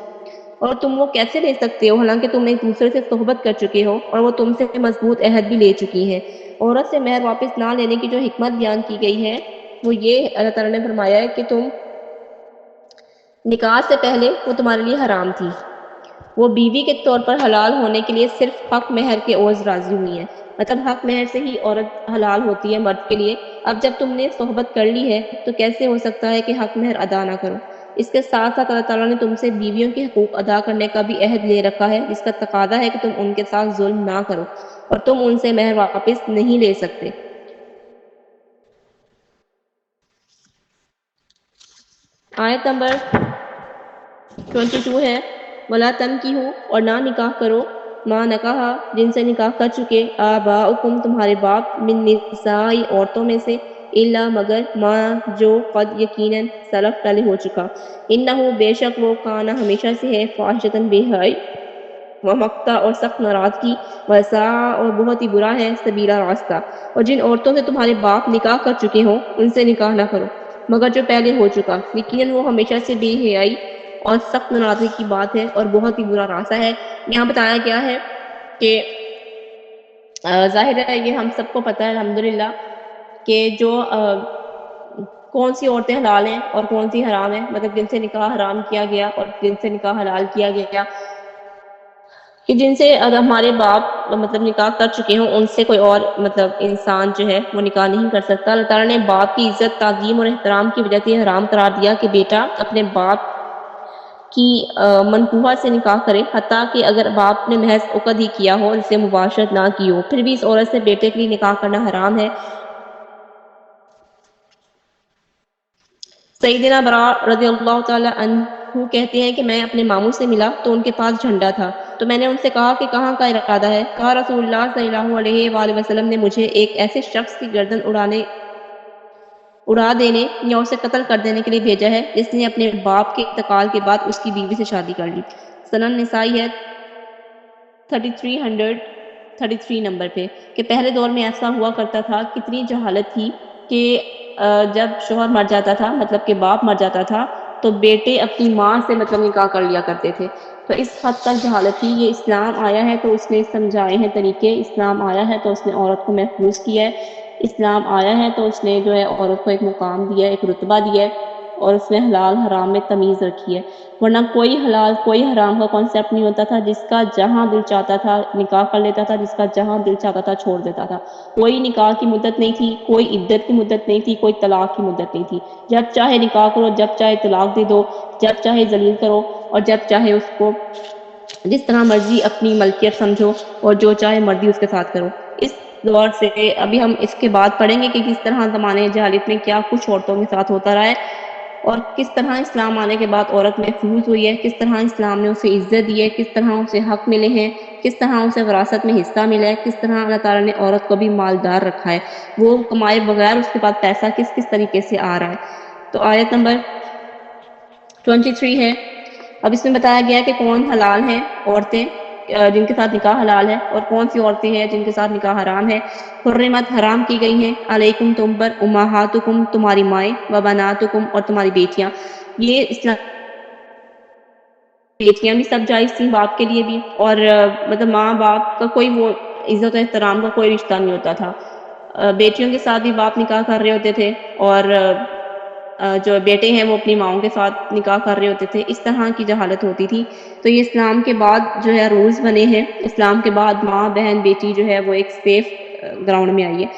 اور تم وہ کیسے لے سکتے ہو حالانکہ تم ایک دوسرے سے صحبت کر چکے ہو اور وہ تم سے مضبوط عہد بھی لے چکی ہیں۔ عورت سے مہر واپس نہ لینے کی جو حکمت بیان کی گئی ہے وہ یہ اللہ تعالیٰ نے فرمایا ہے کہ تم نکاح سے پہلے وہ تمہارے لیے حرام تھی، وہ بیوی کے طور پر حلال ہونے کے لیے صرف حق مہر کے عوض راضی ہوئی ہیں، مطلب حق مہر سے ہی عورت حلال ہوتی ہے مرد کے لیے۔ اب جب تم نے صحبت کر لی ہے تو کیسے ہو سکتا ہے کہ حق مہر ادا نہ کرو؟ اس کے ساتھ ساتھ اللہ تعالیٰ نے تم سے بیویوں کے حقوق ادا کرنے کا بھی عہد لے رکھا ہے، جس کا تقاضا ہے کہ تم ان کے ساتھ ظلم نہ کرو اور تم ان سے مہر واپس نہیں لے سکتے۔ آیت نمبر 22 ہے وَلَا تَنْكِحُوا اور نہ نکاح کرو مَا نَكَحَ جن سے نکاح کر چکے آباؤکم تمہارے باپ من نساء عورتوں میں سے الا مگر ما جو قد یقیناً سلف پہلے ہو چکا، انہو بے شک وہ کانا ہمیشہ سے ہے فاحشۃ بے حیائی ومقتا اور سخت ناراضگی وساء اور بہت ہی برا ہے سبیلا راستہ۔ اور جن عورتوں سے تمہارے باپ نکاح کر چکے ہوں ان سے نکاح نہ کرو مگر جو پہلے ہو چکا، یقیناً وہ ہمیشہ سے بے حیائی اور سخت ناراضگی کی بات ہے اور بہت ہی برا راستہ ہے۔ یہاں بتایا گیا ہے کہ ظاہر ہے یہ ہم سب کو پتہ ہے الحمدللہ کہ جو کون سی عورتیں حلال ہیں اور کون سی حرام ہیں، مطلب جن سے نکاح حرام کیا گیا اور جن سے نکاح حلال کیا گیا، کہ جن سے اگر ہمارے باپ مطلب نکاح کر چکے ہوں ان سے کوئی اور مطلب انسان جو ہے وہ نکاح نہیں کر سکتا۔ اللہ تعالیٰ نے باپ کی عزت، تعظیم اور احترام کی وجہ سے حرام قرار دیا کہ بیٹا اپنے باپ کی منکوحہ سے نکاح کرے، حتیٰ کہ اگر باپ نے محض عقد ہی کیا ہو، اس سے مباشرت نہ کی ہو، پھر بھی اس عورت سے بیٹے کے لیے نکاح کرنا حرام ہے۔ سیدنا براء رضی اللہ تعالی عنہ کہتے ہیں کہ میں اپنے ماموں سے ملا تو ان کے پاس جھنڈا تھا، تو میں نے ان سے کہا کہ کہاں کا ارادہ ہے؟ کہا رسول اللہ صلی اللہ علیہ وآلہ وسلم نے مجھے ایک ایسے شخص کی گردن اڑا دینے یا اسے قتل کر دینے کے لیے بھیجا ہے جس نے اپنے باپ کے انتقال کے بعد اس کی بیوی سے شادی کر لی۔ سنن نسائی ہے 3333 نمبر پہ، کہ پہلے دور میں ایسا ہوا کرتا تھا، کتنی جہالت تھی کہ جب شوہر مر جاتا تھا، مطلب کہ باپ مر جاتا تھا، تو بیٹے اپنی ماں سے مطلب نکاح کر لیا کرتے تھے۔ تو اس حد تک جہالت تھی۔ یہ اسلام آیا ہے تو اس نے سمجھائے ہیں طریقے، اسلام آیا ہے تو اس نے عورت کو محفوظ کیا ہے، اسلام آیا ہے تو اس نے جو ہے عورت کو ایک مقام دیا ہے، ایک رتبہ دیا ہے، اور اس نے حلال حرام میں تمیز رکھی ہے۔ ورنہ کوئی حلال کوئی حرام کا کانسیپٹ نہیں ہوتا تھا، جس کا جہاں دل چاہتا تھا نکاح کر لیتا تھا، جس کا جہاں دل چاہتا تھا چھوڑ دیتا تھا۔ کوئی نکاح کی مدت نہیں تھی، کوئی عدت کی مدت نہیں تھی، کوئی طلاق کی مدت نہیں تھی۔ جب چاہے نکاح کرو، جب چاہے طلاق دے دو، جب چاہے ذلیل کرو، اور جب چاہے اس کو جس طرح مرضی اپنی ملکیت سمجھو، اور جو چاہے مرضی اس کے ساتھ کرو۔ اس دور سے ابھی ہم اس کے بعد پڑھیں گے کہ کس طرح زمانے جہالت میں کیا کچھ عورتوں کے ساتھ ہوتا رہا ہے، اور کس طرح اسلام آنے کے بعد عورت محفوظ ہوئی ہے، کس طرح اسلام نے اسے عزت دی ہے، کس طرح اسے حق ملے ہیں، کس طرح اسے وراثت میں حصہ ملا ہے، کس طرح اللہ تعالیٰ نے عورت کو بھی مالدار رکھا ہے، وہ کمائے بغیر اس کے پاس پیسہ کس طریقے سے آ رہا ہے۔ تو آیت نمبر 23 ہے۔ اب اس میں بتایا گیا کہ کون حلال ہیں عورتیں جن کے ساتھ نکاح حلال ہے، اور کون سی عورتیں ہیں جن کے ساتھ نکاح حرام ہے۔ حرمت حرام کی گئی ہیں، علیکم تم پر، امہاتکم تمہاری مائیں، و بناتکم اور تمہاری بیٹیاں۔ یہ اسلام بیٹیاں بھی سب جائز تھیں باپ کے لیے بھی، اور مطلب ماں باپ کا کوئی وہ عزت و احترام کا کوئی رشتہ نہیں ہوتا تھا۔ بیٹیوں کے ساتھ بھی باپ نکاح کر رہے ہوتے تھے، اور جو بیٹے ہیں وہ اپنی ماؤں کے ساتھ نکاح کر رہے ہوتے تھے۔ اس طرح کی جہالت ہوتی تھی۔ تو یہ اسلام کے بعد جو ہے رولز بنے ہیں، اسلام کے بعد ماں بہن بیٹی جو ہے وہ ایک سیف گراؤنڈ میں آئی ہے۔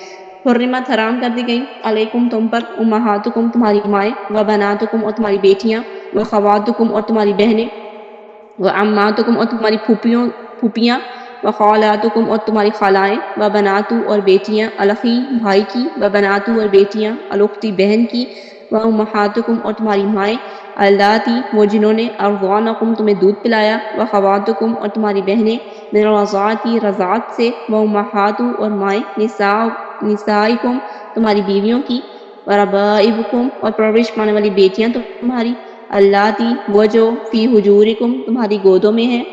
حرمت حرام کر دی گئی، علیکم تم پر، امہاتکم تمہاری مائیں، و بناتکم اور تمہاری بیٹیاں، و خواتکم اور تمہاری بہنیں، و عماتکم اور تمہاری پھوپھیاں، و خالاتکم اور تمہاری خالائیں، و بناتو اور بیٹیاں الاخی بھائی کی، و بناتو اور بیٹیاں الاختی بہن کی، و امہاتکم اور تمہاری مائیں، اللاتی وہ جنہوں نے ارضعنکم تمہیں دودھ پلایا، و خواتکم اور تمہاری بہنیں، من الرضاعتی رضاعت سے، و امہاتو اور مائیں، نسائکم تمہاری بیویوں کی، و ربائبکم اور پرورش پانے والی بیٹیاں تمہاری، اللاتی وہ جو فی حجورکم تمہاری گودوں میں ہیں،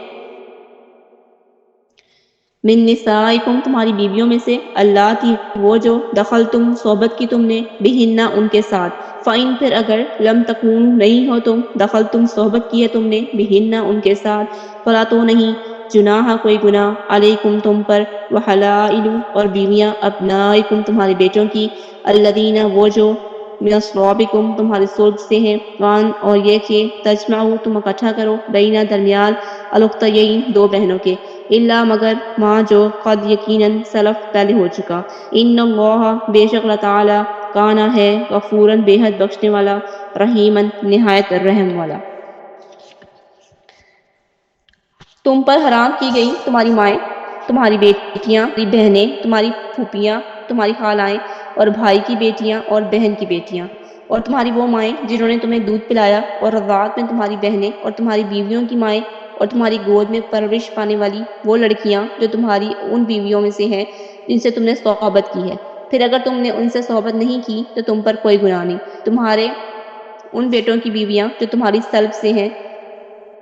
من نسائکم تمہاری بیویوں میں سے، اللاتی وہ جو دخلتم صحبت کی تم نے، بہن ان کے ساتھ، فَإِن پھر اگر لم تکون نہیں ہو تم، دخلتم صحبت کی ہے تم نے، بہن ان کے ساتھ، فلا تو نہیں، جناح کوئی گناہ، علیکم تم پر، وحلائل اور بیویاں، ابنائکم تمہارے بیٹوں کی، الذین وہ جو من اصلابکم تمہارے صلب سے ہیں، وان اور یہ کہ تجمعوا تم اکٹھا کرو، بینہ درمیان، الاختیین دو بہنوں کے، الا مگر ما جو قد یقیناً سلف پہلے ہو چکا، ان اللہ بے شک اللہ تعالی کانا ہے غفوراً بے حد بخشنے والا، رحیماً نہایت رحم والا۔ تم پر حرام کی گئی تمہاری مائیں، تمہاری بیٹیاں، تمہاری بہنیں، تمہاری پھوپھیاں، تمہاری خالائیں، اور بھائی کی بیٹیاں اور بہن کی بیٹیاں، اور تمہاری وہ مائیں جنہوں نے تمہیں دودھ پلایا، اور رضاعت میں تمہاری بہنیں، اور تمہاری بیویوں کی مائیں، اور تمہاری گود میں پرورش پانے والی وہ لڑکیاں جو تمہاری ان بیویوں میں سے ہیں جن سے تم نے صحبت کی ہے۔ پھر اگر تم نے ان سے صحبت نہیں کی تو تم پر کوئی گناہ نہیں۔ تمہارے ان بیٹوں کی بیویاں جو تمہاری سلب سے ہیں،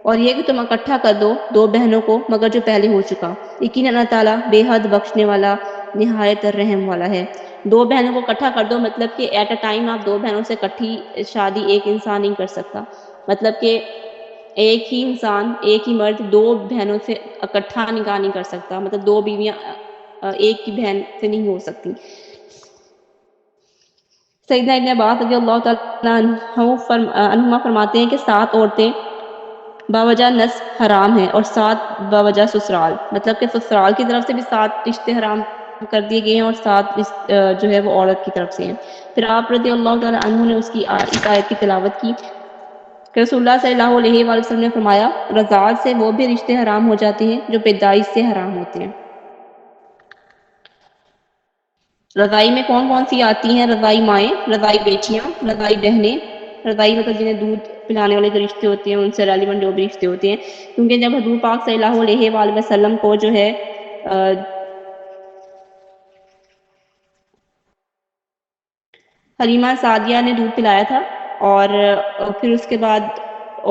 اور یہ کہ تم اکٹھا کر دو دو بہنوں کو مگر جو پہلے ہو چکا، یقیناً اللہ تعالیٰ بے حد بخشنے والا نہایت رحم والا ہے۔ دو بہنوں کو اکٹھا کر دو مطلب کہ ایٹ اے ٹائم آپ دو بہنوں سے اکٹھی شادی ایک انسان نہیں کر سکتا، مطلب کہ ایک ہی انسان، ایک ہی مرد دو بہنوں سے اکٹھا نکاح نہیں کر سکتا، مطلب دو بیویاں ایک کی بہن سے نہیں ہو سکتی۔ سیدنا ابن عباس رضی اللہ تعالیٰ عنہما فرماتے ہیں کہ 7 عورتیں باوجہ نصب حرام ہیں اور 7 باوجہ سسرال، مطلب کہ سسرال کی طرف سے بھی 7 رشتے حرام کر دیے گئے ہیں اور 7 جو ہے وہ عورت کی طرف سے ہیں۔ پھر آپ رضی اللہ تعالیٰ عنہ نے اس آیت کی تلاوت کی کہ رسول اللہ صلی اللہ علیہ وآلہ وسلم نے فرمایا رضاعت سے وہ بھی رشتے حرام ہو جاتے ہیں جو پیدائش سے حرام ہوتے ہیں۔ رضائی میں کون کون سی آتی ہیں؟ رضائی مائیں، رضائی بیٹیاں، رضائی بہنیں۔ رضائی مطلب جنہیں دودھ پلانے والے جو رشتے ہوتے ہیں ان سے ریلیونٹ جو بھی رشتے ہوتے ہیں، کیونکہ جب حضور پاک صلی اللہ علیہ وآلہ وسلم کو جو ہے حلیمہ سعدیہ نے دودھ پلایا تھا، اور پھر اس کے بعد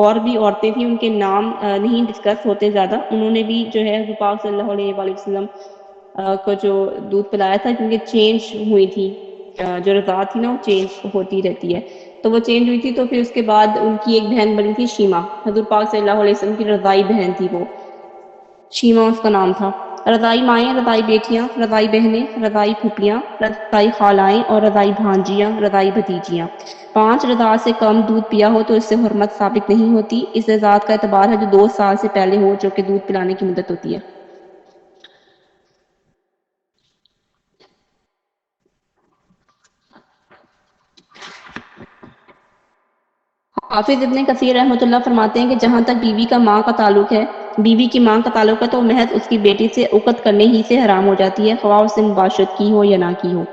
اور بھی عورتیں تھیں، ان کے نام نہیں ڈسکس ہوتے زیادہ، انہوں نے بھی جو ہے حضور پاک صلی اللہ علیہ وآلہ وسلم کو جو دودھ پلایا تھا، کیونکہ چینج ہوئی تھی، جو رضاعت تھی نا وہ چینج ہوتی رہتی ہے، تو وہ چینج ہوئی تھی، تو پھر اس کے بعد ان کی ایک بہن بنی تھی شیمہ، حضور پاک صلی اللہ علیہ وسلم کی رضائی بہن تھی، وہ شیمہ اس کا نام تھا۔ رضائی مائیں، رضائی بیٹیاں، رضائی بہنیں، رضائی پھوپھیاں، رضائی خالائیں اور رضائی بھانجیاں، رضائی بھتیجیاں۔ 5 رضاعت سے کم دودھ پیا ہو تو اس سے حرمت ثابت نہیں ہوتی۔ اس رضاعت کا اعتبار ہے جو 2 سال سے پہلے ہو، جو کہ دودھ پلانے کی مدت ہوتی ہے۔ حافظ ابن کثیر رحمۃ اللہ فرماتے ہیں کہ جہاں تک بیوی کا ماں کا تعلق ہے، بیوی کی ماں کا تعلق ہے تو محض اس کی بیٹی سے عقد کرنے ہی سے حرام ہو جاتی ہے، خواہ اس سے مباشرت کی ہو یا نہ کی ہو۔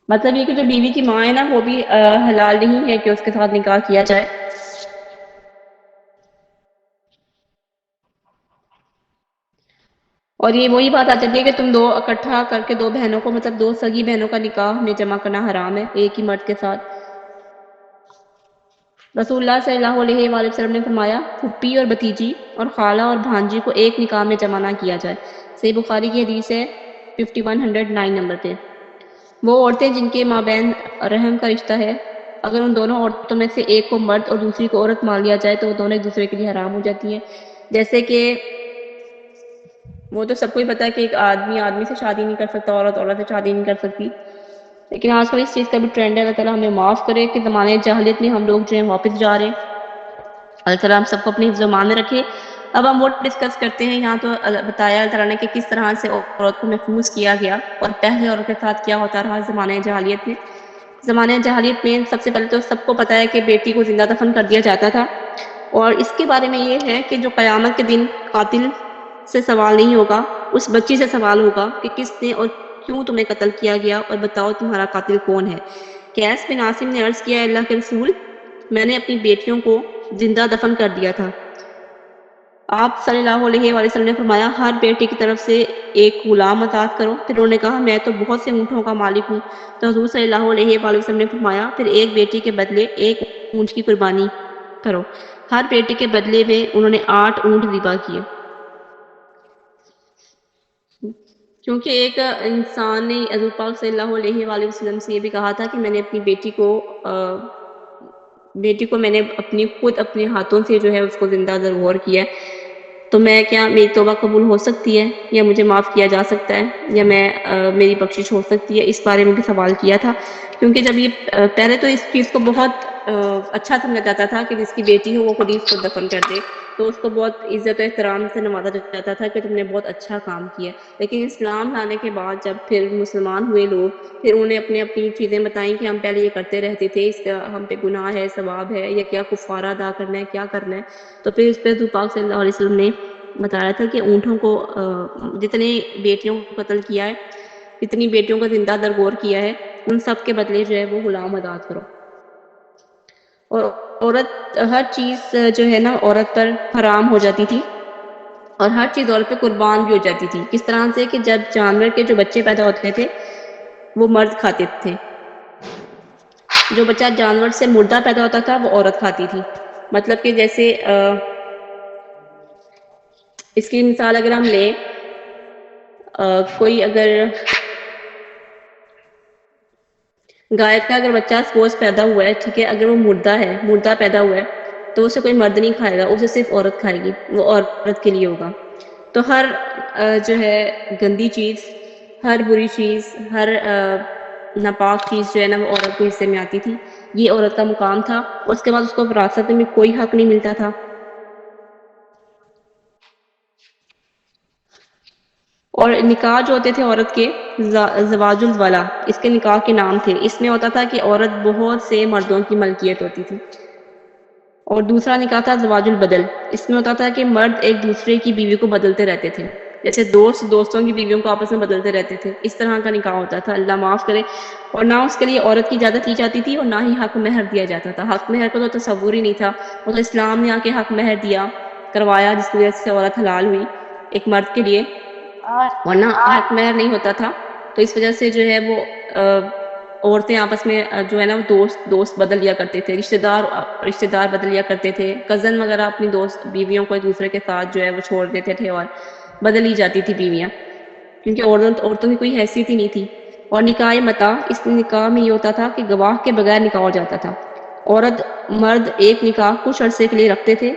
مطلب یہ کہ جو بیوی کی ماں ہے نا وہ بھی حلال نہیں ہے کہ اس کے ساتھ نکاح کیا جائے۔ اور یہ وہی بات آ جاتی ہے کہ تم 2 اکٹھا کر کے 2 بہنوں کو، مطلب 2 سگی بہنوں کا نکاح میں جمع کرنا حرام ہے ایک ہی مرد کے ساتھ۔ رسول اللہ صلی اللہ علیہ وآلہ وسلم نے فرمایا پھوپھی اور بھتیجی اور خالہ اور بھانجی کو ایک نکاح میں جمع نہ کیا جائے۔ صحیح بخاری کی حدیث ہے 5109 نمبر پہ۔ وہ عورتیں جن کے مابین رحم کا رشتہ ہے، اگر ان دونوں عورتوں میں سے ایک کو مرد اور دوسری کو عورت مان لیا جائے تو وہ دونوں ایک دوسرے کے لیے حرام ہو جاتی ہیں۔ جیسے کہ وہ تو سب کو ہی پتہ ہے کہ ایک آدمی سے شادی نہیں کر سکتا، عورت سے شادی نہیں کر سکتی، لیکن آج کل اس چیز کا بھی ٹرینڈ ہے۔ اللہ تعالیٰ ہمیں معاف کرے کہ زمانے جاہلیت میں ہم لوگ جو ہیں واپس جا رہے ہیں۔ اللہ تعالیٰ ہم سب کو اپنی زمان میں رکھے۔ اب ہم وہ ڈسکس کرتے ہیں، یہاں تو بتایا اللہ تعالیٰ نے کہ کس طرح سے عورت کو محفوظ کیا گیا اور پہلے عورت کے ساتھ کیا ہوتا رہا زمانے جاہلیت میں۔ زمانے جاہلیت میں سب سے پہلے تو سب کو پتہ ہے کہ بیٹی کو زندہ دفن کر دیا جاتا تھا، اور اس کے بارے میں یہ ہے کہ جو قیامت کے دن قاتل سے سوال نہیں ہوگا، اس بچی سے سوال ہوگا کہ کس نے اور کیوں تمہیں قتل کیا گیا، اور بتاؤ تمہارا قاتل کون ہے۔ قیس بن عاصم نے عرض کیا اللہ کے رسول، میں نے اپنی بیٹیوں کو زندہ دفن کر دیا تھا۔ آپ صلی اللہ علیہ وآلہ وسلم نے فرمایا ہر بیٹی کی طرف سے ایک غلام آزاد کرو۔ پھر انہوں نے کہا میں تو بہت سے اونٹوں کا مالک ہوں، تو حضور صلی اللہ علیہ وآلہ وسلم نے فرمایا پھر ایک بیٹی کے بدلے ایک اونٹ کی قربانی کرو۔ ہر بیٹی کے بدلے میں انہوں نے 8 اونٹ ذبح کیے، کیونکہ ایک انسان نے حضور پاک صلی اللہ علیہ وآلہ وسلم سے یہ بھی کہا تھا کہ میں نے اپنی بیٹی کو میں نے خود اپنے ہاتھوں سے جو ہے اس کو زندہ ذبح کیا ہے، تو میں کیا میری توبہ قبول ہو سکتی ہے یا مجھے معاف کیا جا سکتا ہے یا میری بخشش ہو سکتی ہے؟ اس بارے میں بھی سوال کیا تھا، کیونکہ جب یہ پہلے تو اس چیز کو بہت اچھا سمجھا جاتا تھا کہ جس کی بیٹی ہو وہ خود ہی اس کو دفن کر دے، تو اس کو بہت عزت و احترام سے نوازا جاتا تھا کہ تم نے بہت اچھا کام کیا۔ لیکن اسلام لانے کے بعد جب پھر مسلمان ہوئے لوگ، پھر انہیں اپنی چیزیں بتائیں کہ ہم پہلے یہ کرتے رہتے تھے، اس کا ہم پہ گناہ ہے، ثواب ہے، یا کیا کفارہ ادا کرنا ہے، کیا کرنا ہے، تو پھر اس پہ حضور پاک صلی اللہ علیہ وسلم نے بتایا تھا کہ اونٹوں کو جتنے بیٹیوں کو قتل کیا ہے، جتنی بیٹیوں کا زندہ درگور کیا ہے، ان سب کے بدلے جو ہے وہ غلام آزاد کرو۔ اور عورت ہر چیز جو ہے نا عورت پر حرام ہو جاتی تھی، اور ہر چیز عورت پہ قربان بھی ہو جاتی تھی۔ کس طرح سے کہ جب جانور کے جو بچے پیدا ہوتے تھے وہ مرد کھاتے تھے، جو بچہ جانور سے مردہ پیدا ہوتا تھا وہ عورت کھاتی تھی۔ مطلب کہ جیسے اس کی مثال اگر ہم لیں، کوئی اگر گائے کا اگر بچہ سپوز پیدا ہوا ہے، ٹھیک ہے، اگر وہ مردہ پیدا ہوا ہے تو اسے کوئی مرد نہیں کھائے گا، اسے صرف عورت کھائے گی، وہ عورت کے لیے ہوگا۔ تو ہر جو ہے گندی چیز، ہر بری چیز، ہر ناپاک چیز جو ہے نا وہ عورت کے حصے میں آتی تھی، یہ عورت کا مقام تھا۔ اس کے بعد اس کو وراثت میں کوئی حق نہیں ملتا تھا۔ اور نکاح جو ہوتے تھے عورت کے، زواج الولا اس کے نکاح کے نام تھے۔ اس میں ہوتا تھا کہ عورت بہت سے مردوں کی ملکیت ہوتی تھی۔ اور دوسرا نکاح تھا زواج البدل، اس میں ہوتا تھا کہ مرد ایک دوسرے کی بیوی کو بدلتے رہتے تھے، جیسے دوست دوستوں کی بیویوں کو آپس میں بدلتے رہتے تھے، اس طرح کا نکاح ہوتا تھا، اللہ معاف کرے۔ اور نہ اس کے لیے عورت کی اجازت لی جاتی تھی، اور نہ ہی حق مہر دیا جاتا تھا۔ حق مہر کا تو تصور ہی نہیں تھا، وہ تو اسلام نے آ کے حق مہر دیا، کروایا، جس کی وجہ سے عورت حلال ہوئی ایک مرد کے لیے، ورنہ حق مہر نہیں ہوتا تھا۔ تو اس وجہ سے جو ہے وہ عورتیں آپس میں جو ہے نا دوست بدل لیا کرتے تھے، رشتہ دار بدل لیا کرتے تھے، کزن وغیرہ اپنی دوست بیویوں کو ایک دوسرے کے ساتھ جو ہے وہ چھوڑ دیتے تھے، اور بدل لی جاتی تھی بیویاں، کیونکہ عورتوں کی کوئی حیثیت ہی نہیں تھی۔ اور نکاح متاع، اس نکاح میں یہ ہوتا تھا کہ گواہ کے بغیر نکاح ہو جاتا تھا۔ عورت مرد ایک نکاح کچھ عرصے کے لیے رکھتے تھے،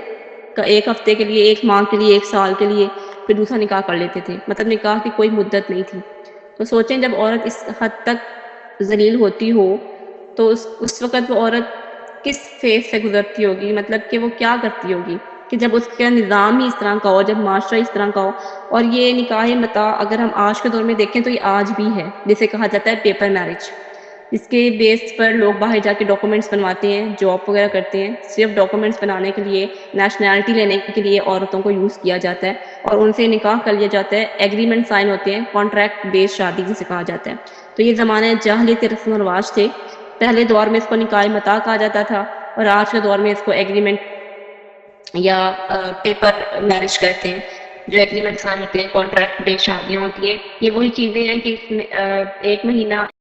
ایک ہفتے کے لیے، ایک ماہ کے لیے، ایک سال کے لیے، پھر دوسرا نکاح کر لیتے تھے، مطلب نکاح کی کوئی مدت نہیں تھی۔ تو سوچیں جب عورت اس حد تک ذلیل ہوتی ہو تو اس وقت وہ عورت کس فیز سے گزرتی ہوگی، مطلب کہ وہ کیا کرتی ہوگی کہ جب اس کا نظام ہی اس طرح کا ہو، جب معاشرہ اس طرح کا ہو۔ اور یہ نکاح متاع اگر ہم آج کے دور میں دیکھیں تو یہ آج بھی ہے، جسے کہا جاتا ہے پیپر میرج، اس کے بیس پر لوگ باہر جا کے ڈاکومنٹس بنواتے ہیں، جاب وغیرہ کرتے ہیں، صرف ڈاکومنٹس بنانے کے لیے، نیشنلٹی لینے کے لیے عورتوں کو یوز کیا جاتا ہے، اور ان سے نکاح کر لیا جاتا ہے، ایگریمنٹ سائن ہوتے ہیں، کانٹریکٹ بیس شادی جسے کہا جاتا ہے۔ تو یہ زمانہ جاہلیت کے رسم و رواج تھے۔ پہلے دور میں اس کو نکاح متاع کہا جاتا تھا، اور آج کے دور میں اس کو ایگریمنٹ یا پیپر میرج کہتے ہیں، جو ایگریمنٹ سائن ہوتے ہیں، کانٹریکٹ بیس شادیاں ہوتی ہیں۔ یہ وہی چیزیں ہیں کہ اس میں ایک مہینہ